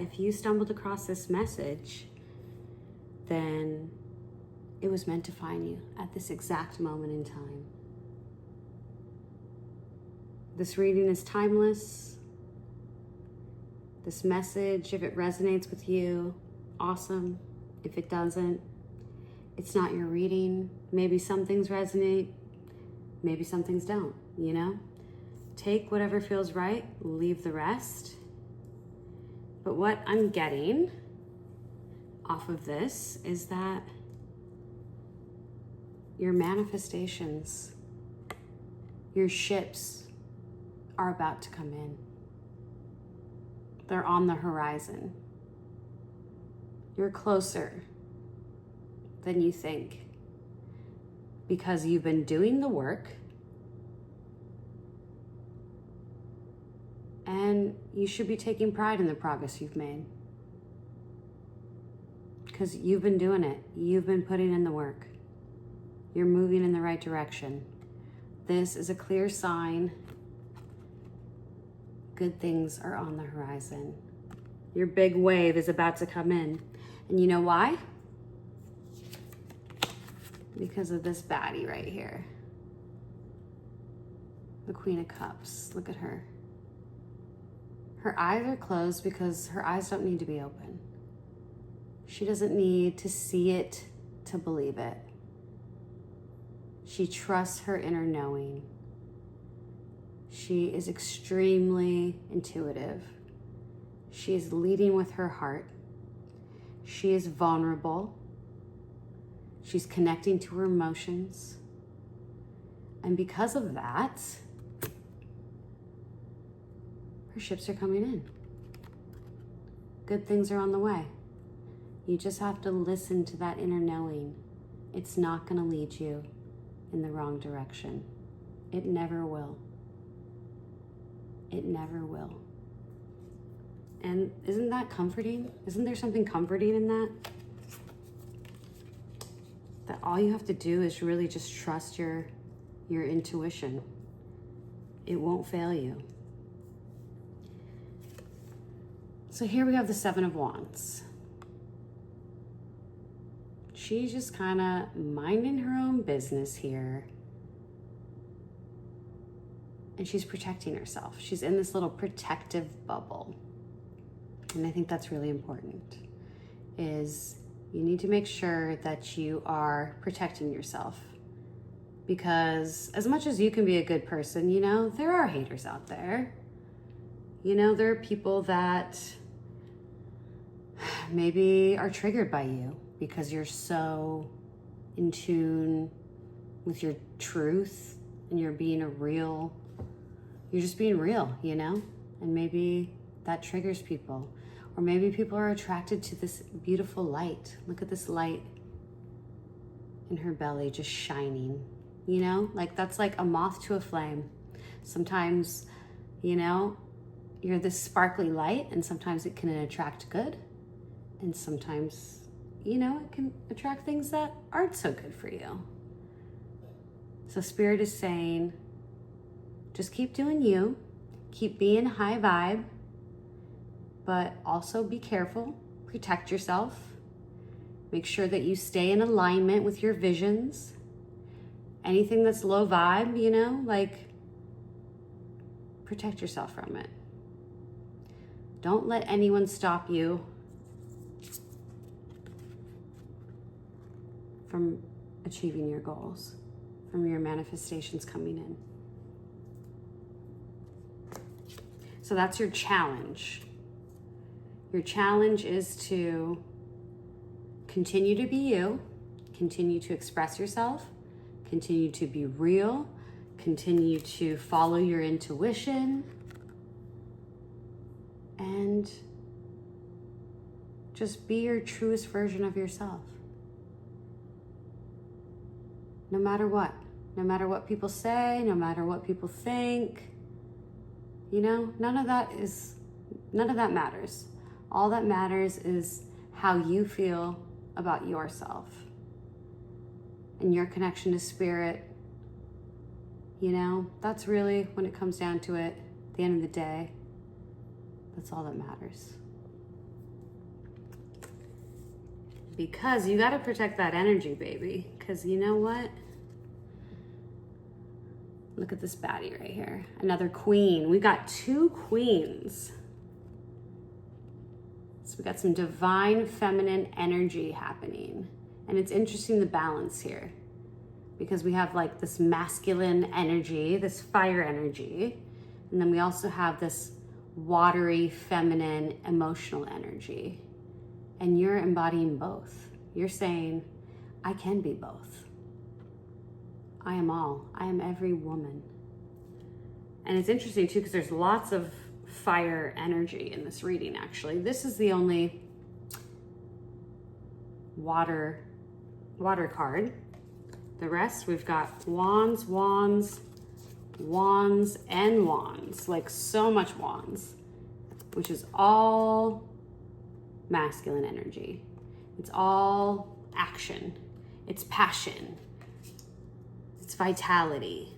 if you stumbled across this message, then it was meant to find you at this exact moment in time. This reading is timeless. This message, if it resonates with you, awesome. If it doesn't, it's not your reading. Maybe some things resonate, maybe some things don't, you know? Take whatever feels right, leave the rest. But what I'm getting off of this is that your manifestations, your ships are about to come in. They're on the horizon. You're closer than you think because you've been doing the work, and you should be taking pride in the progress you've made because you've been doing it. You've been putting in the work. You're moving in the right direction. This is a clear sign. Good things are on the horizon. Your big wave is about to come in. And you know why? Because of this baddie right here. The Queen of Cups. Look at her. Her eyes are closed because her eyes don't need to be open. She doesn't need to see it to believe it. She trusts her inner knowing. She is extremely intuitive. She is leading with her heart. She is vulnerable. She's connecting to her emotions. And because of that, her ships are coming in. Good things are on the way. You just have to listen to that inner knowing. It's not going to lead you in the wrong direction. It never will. It never will. And isn't that comforting? Isn't there something comforting in that? That all you have to do is really just trust your intuition. It won't fail you. So here we have the Seven of Wands. She's just kind of minding her own business here. And she's protecting herself. She's in this little protective bubble. And I think that's really important, is you need to make sure that you are protecting yourself. Because as much as you can be a good person, you know, there are haters out there. You know, there are people that maybe are triggered by you because you're so in tune with your truth and you're just being real, you know? And maybe that triggers people. Or maybe people are attracted to this beautiful light. Look at this light in her belly just shining, you know? Like that's like a moth to a flame. Sometimes, you know, you're this sparkly light and sometimes it can attract good. And sometimes, you know, it can attract things that aren't so good for you. So Spirit is saying, just keep doing you, keep being high vibe, but also be careful, protect yourself, make sure that you stay in alignment with your visions. Anything that's low vibe, you know, like protect yourself from it. Don't let anyone stop you from achieving your goals, from your manifestations coming in. So that's your challenge. Your challenge is to continue to be you, continue to express yourself, continue to be real, continue to follow your intuition, and just be your truest version of yourself. No matter what people say, no matter what people think, you know, none of that matters. All that matters is how you feel about yourself and your connection to Spirit. You know, that's really, when it comes down to it, at the end of the day, that's all that matters. Because you got to protect that energy, baby. Because you know what? Look at this baddie right here. Another queen. We got 2 queens. So we got some divine feminine energy happening. And it's interesting the balance here. Because we have like this masculine energy, this fire energy. And then we also have this watery, feminine, emotional energy. And you're embodying both. You're saying, I can be both. I am all. I am every woman. And it's interesting too, because there's lots of fire energy in this reading, actually. This is the only water card. The rest, we've got wands, wands, wands, and wands. Like so much wands, which is all masculine energy. It's all action. It's passion. It's vitality.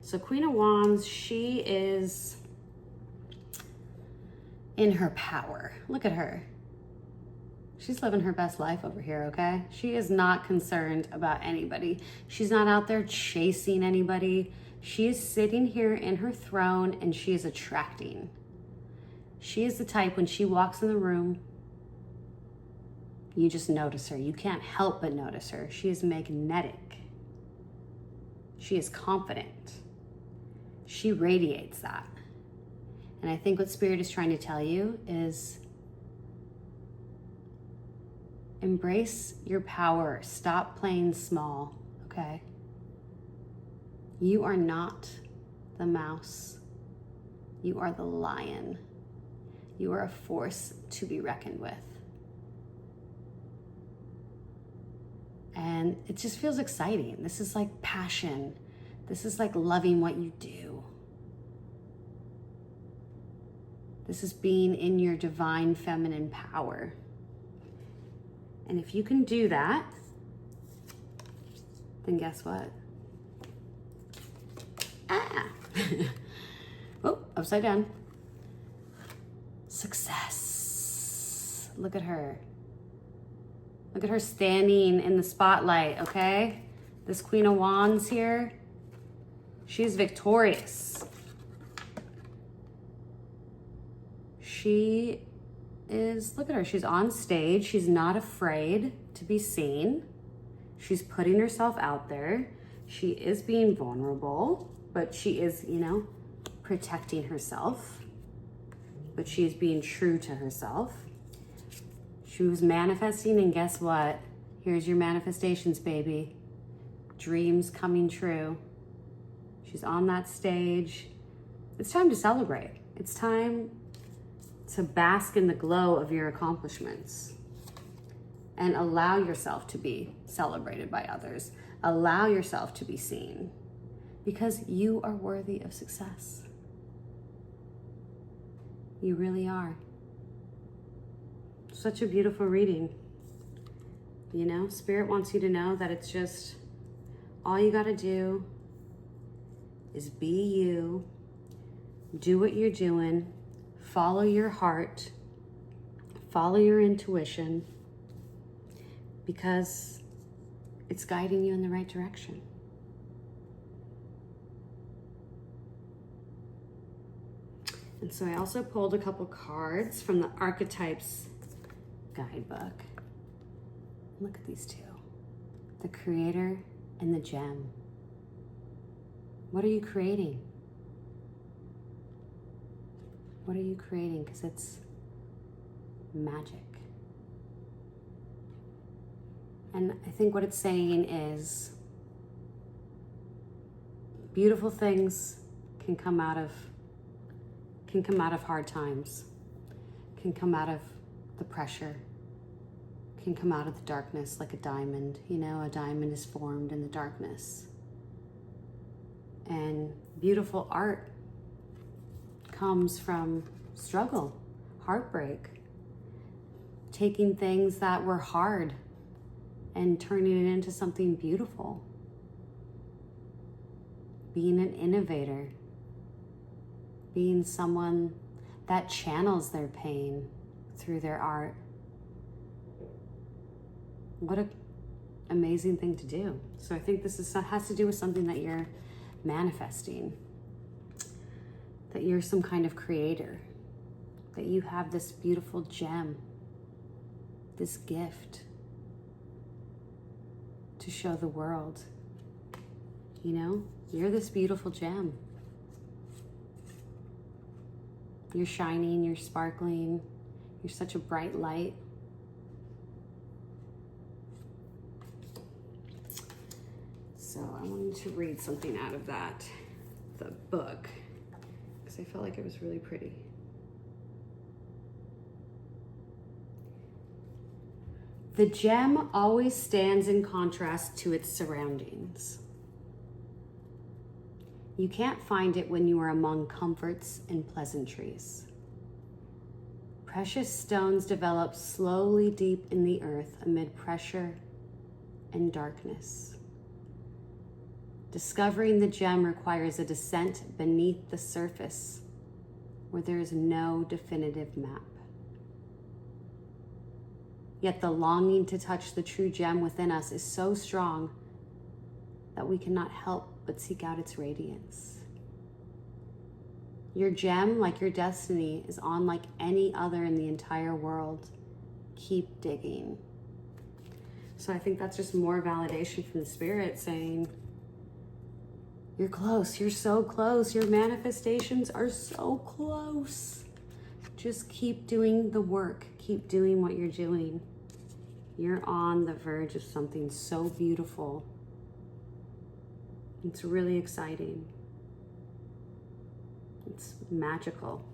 So Queen of Wands, she is in her power. Look at her. She's living her best life over here, okay? She is not concerned about anybody. She's not out there chasing anybody. She is sitting here in her throne and she is attracting. She is the type, when she walks in the room, you just notice her. You can't help but notice her. She is magnetic. She is confident. She radiates that. And I think what Spirit is trying to tell you is embrace your power. Stop playing small, okay? You are not the mouse. You are the lion. You are a force to be reckoned with. And it just feels exciting. This is like passion. This is like loving what you do. This is being in your divine feminine power. And if you can do that, then guess what? Oh, upside down. Success. Look at her. Look at her standing in the spotlight, okay? This Queen of Wands here, she's victorious. She is, look at her, she's on stage. She's not afraid to be seen. She's putting herself out there. She is being vulnerable, but she is, you know, protecting herself. But she is being true to herself. She was manifesting, and guess what? Here's your manifestations, baby. Dreams coming true. She's on that stage. It's time to celebrate. It's time to bask in the glow of your accomplishments and allow yourself to be celebrated by others. Allow yourself to be seen, because you are worthy of success. You really are. Such a beautiful reading. You know, Spirit wants you to know that it's just, all you gotta do is be you, do what you're doing, follow your heart, follow your intuition, because it's guiding you in the right direction. And so I also pulled a couple cards from the Archetypes guidebook. Look at these two, the Creator and the Gem. What are you creating? What are you creating? Because it's magic. And I think what it's saying is beautiful things can come out of hard times, can come out of the pressure, can come out of the darkness like a diamond. You know, a diamond is formed in the darkness. And beautiful art comes from struggle, heartbreak, taking things that were hard and turning it into something beautiful. Being an innovator, being someone that channels their pain through their art. What an amazing thing to do. So I think this has to do with something that you're manifesting, that you're some kind of creator, that you have this beautiful gem, this gift to show the world. You know, you're this beautiful gem. You're shining, you're sparkling, you're such a bright light. So I wanted to read something out of the book, because I felt like it was really pretty. The gem always stands in contrast to its surroundings. You can't find it when you are among comforts and pleasantries. Precious stones develop slowly deep in the earth amid pressure and darkness. Discovering the gem requires a descent beneath the surface where there is no definitive map. Yet the longing to touch the true gem within us is so strong that we cannot help but seek out its radiance. Your gem, like your destiny, is unlike any other in the entire world. Keep digging. So I think that's just more validation from the spirit saying, you're close, you're so close, your manifestations are so close. Just keep doing the work, keep doing what you're doing. You're on the verge of something so beautiful. It's really exciting. It's magical.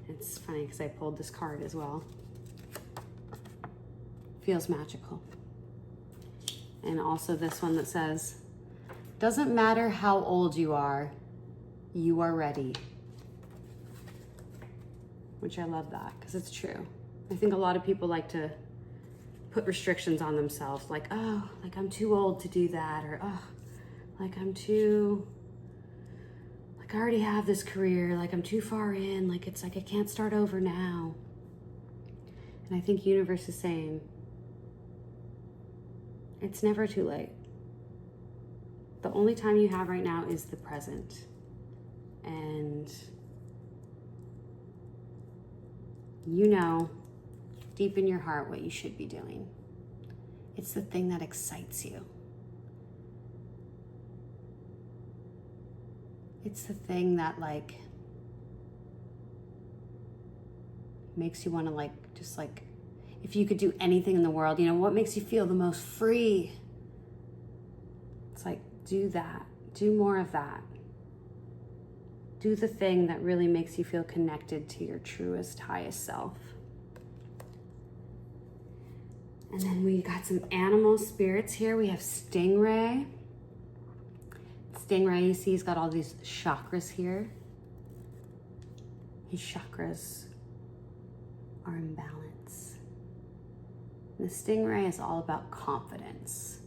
It's funny because I pulled this card as well. Feels magical. And also this one that says, doesn't matter how old you are ready. Which I love that because it's true. I think a lot of people like to put restrictions on themselves, like, oh, like I'm too old to do that, or oh, like I'm too, like I already have this career, like I'm too far in, like it's like I can't start over now. And I think universe is saying, it's never too late. The only time you have right now is the present. And you know deep in your heart what you should be doing. It's the thing that excites you. It's the thing that like makes you want to like, just like, if you could do anything in the world, you know, what makes you feel the most free? It's like, do that. Do more of that. Do the thing that really makes you feel connected to your truest, highest self. And then we got some animal spirits here. We have Stingray. Stingray, you see, he's got all these chakras here. His chakras are in balance. And the Stingray is all about confidence.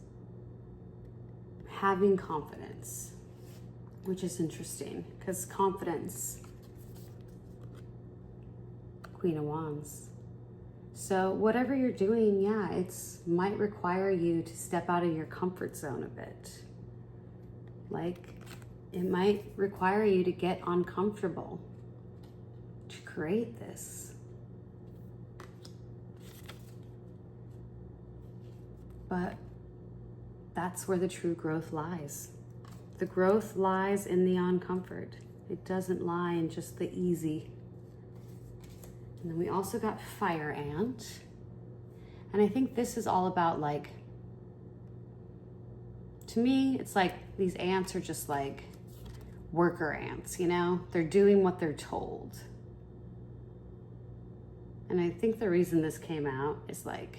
Having confidence, which is interesting because confidence, Queen of Wands. So whatever you're doing, yeah, it's might require you to step out of your comfort zone a bit. Like it might require you to get uncomfortable to create this. But that's where the true growth lies. The growth lies in the uncomfort. It doesn't lie in just the easy. And then we also got Fire Ant. And I think this is all about like, to me, it's like these ants are just like worker ants, you know? They're doing what they're told. And I think the reason this came out is like,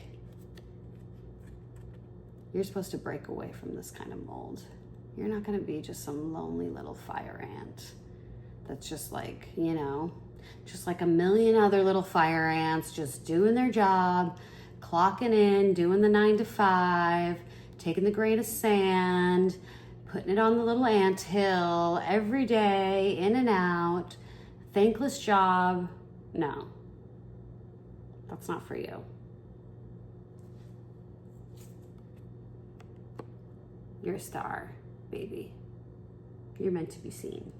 you're supposed to break away from this kind of mold. You're not gonna be just some lonely little fire ant that's just like, you know, just like a million other little fire ants just doing their job, clocking in, doing the 9 to 5, taking the grain of sand, putting it on the little ant hill every day, in and out, Thankless job, no. That's not for you. You're a star, baby. You're meant to be seen.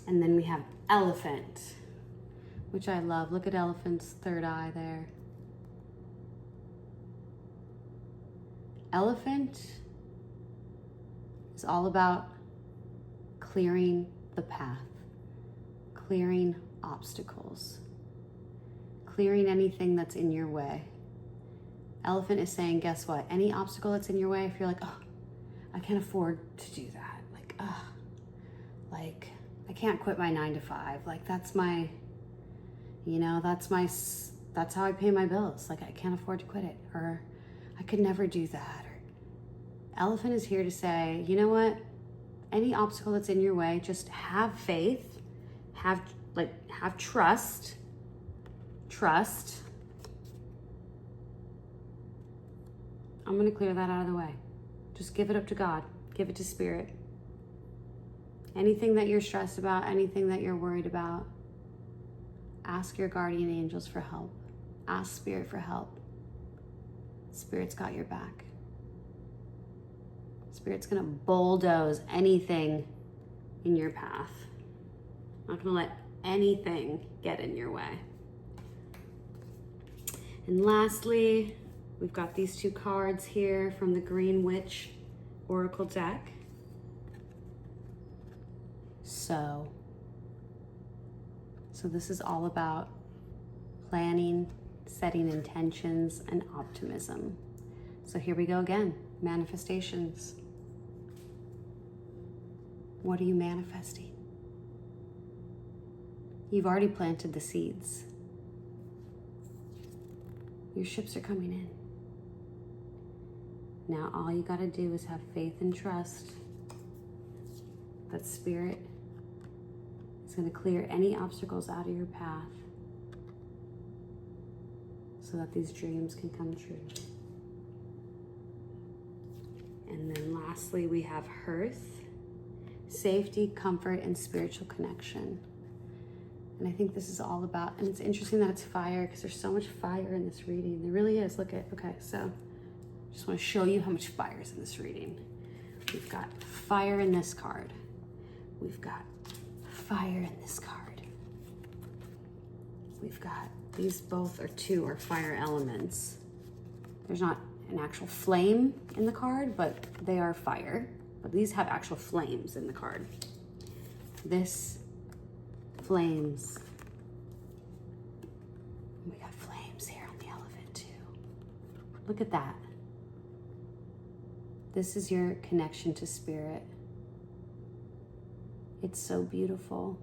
And then we have elephant, which I love. Look at elephant's third eye there. Elephant is all about clearing the path, clearing obstacles, clearing anything that's in your way. Elephant is saying, guess what? Any obstacle that's in your way, if you're like, oh, I can't afford to do that. Like, I can't quit my 9 to 5. Like, that's my, that's how I pay my bills. Like, I can't afford to quit it, or I could never do that. Or elephant is here to say, you know what? Any obstacle that's in your way, just have faith, have trust. I'm going to clear that out of the way. Just give it up to God. Give it to Spirit. Anything that you're stressed about, anything that you're worried about, ask your guardian angels for help. Ask Spirit for help. Spirit's got your back. Spirit's going to bulldoze anything in your path. Not going to let anything get in your way. And lastly, we've got these 2 cards here from the Green Witch Oracle deck. So this is all about planning, setting intentions, and optimism. So here we go again, manifestations. What are you manifesting? You've already planted the seeds. Your ships are coming in. Now all you gotta do is have faith and trust that Spirit is gonna clear any obstacles out of your path so that these dreams can come true. And then lastly, we have Hearth, safety, comfort, and spiritual connection. And I think this is all about, and it's interesting that it's fire because there's so much fire in this reading. There really is. Look at, okay, so just want to show you how much fire is in this reading. We've got fire in this card. We've got fire in this card. We've got, these both are 2 are fire elements. There's not an actual flame in the card, but they are fire. But these have actual flames in the card. This flames. We got flames here on the elephant too. Look at that. This is your connection to Spirit. It's so beautiful.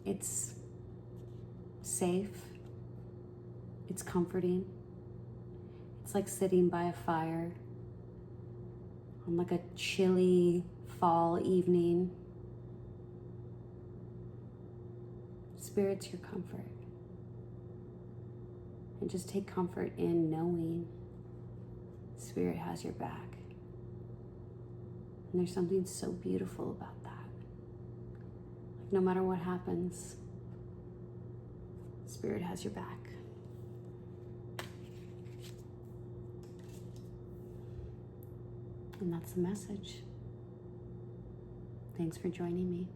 It's safe. It's comforting. It's like sitting by a fire on like a chilly fall evening. Spirit's your comfort. And just take comfort in knowing Spirit has your back. And there's something so beautiful about that. Like no matter what happens, Spirit has your back. And that's the message. Thanks for joining me.